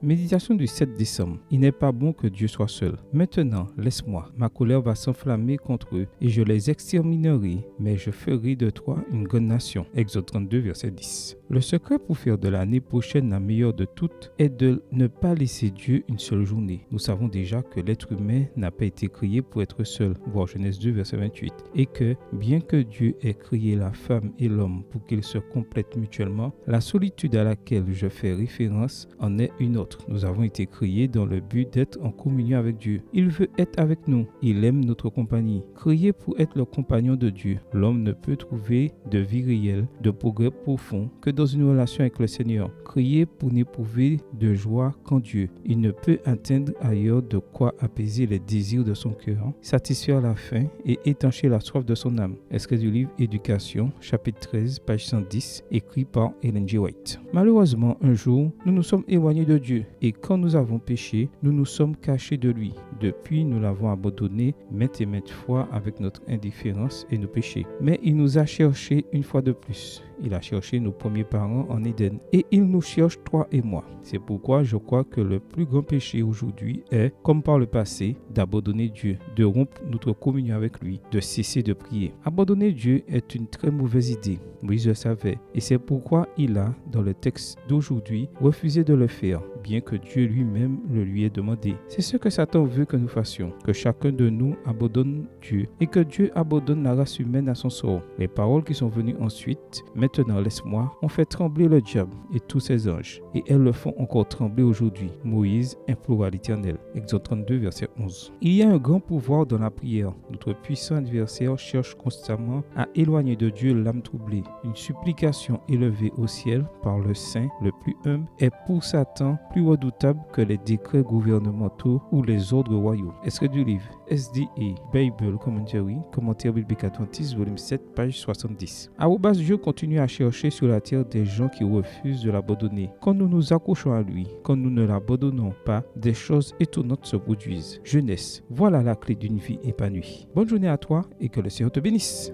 Méditation du 7 décembre. Il n'est pas bon que Dieu soit seul. Maintenant, laisse-moi. Ma colère va s'enflammer contre eux et je les exterminerai, mais je ferai de toi une grande nation. Exode 32, verset 10. Le secret pour faire de l'année prochaine la meilleure de toutes est de ne pas laisser Dieu une seule journée. Nous savons déjà que l'être humain n'a pas été créé pour être seul, voir Genèse 2, verset 28, et que, bien que Dieu ait créé la femme et l'homme pour qu'ils se complètent mutuellement, la solitude à laquelle je fais référence en est une autre. Nous avons été créés dans le but d'être en communion avec Dieu. Il veut être avec nous. Il aime notre compagnie. Créé pour être le compagnon de Dieu, l'homme ne peut trouver de vie réelle, de progrès profond que dans une relation avec le Seigneur. Créé pour n'éprouver de joie qu'en Dieu. Il ne peut atteindre ailleurs de quoi apaiser les désirs de son cœur, satisfaire la faim et étancher la soif de son âme. Extrait du livre Éducation, chapitre 13, page 110, écrit par Ellen G. White. Malheureusement, un jour, nous nous sommes éloignés de Dieu. Et quand nous avons péché, nous nous sommes cachés de lui. Depuis, nous l'avons abandonné maintes et maintes fois avec notre indifférence et nos péchés. Mais il nous a cherchés une fois de plus. Il a cherché nos premiers parents en Éden. Et il nous cherche, toi et moi. C'est pourquoi je crois que le plus grand péché aujourd'hui est, comme par le passé, d'abandonner Dieu, de rompre notre communion avec lui, de cesser de prier. Abandonner Dieu est une très mauvaise idée. Moïse le savait. Et c'est pourquoi il a, dans le texte d'aujourd'hui, refusé de le faire, bien que Dieu lui-même le lui ait demandé. C'est ce que Satan veut que nous fassions, que chacun de nous abandonne Dieu et que Dieu abandonne la race humaine à son sort. Les paroles qui sont venues ensuite, maintenant laisse-moi, ont fait trembler le diable et tous ses anges, et elles le font encore trembler aujourd'hui. Moïse implora l'Éternel. Exode 32, verset 11. Il y a un grand pouvoir dans la prière. Notre puissant adversaire cherche constamment à éloigner de Dieu l'âme troublée. Une supplication élevée au ciel par le Saint le plus humble est pour Satan plus redoutable que les décrets gouvernementaux ou les ordres royaux. Extrait du livre SDA Bible Commentary, commentaire biblique adventiste, volume 7, page 70. Dieu continue à chercher sur la terre des gens qui refusent de l'abandonner. Quand nous nous accrochons à lui, quand nous ne l'abandonnons pas, des choses étonnantes se produisent. Jeunesse, voilà la clé d'une vie épanouie. Bonne journée à toi et que le Seigneur te bénisse.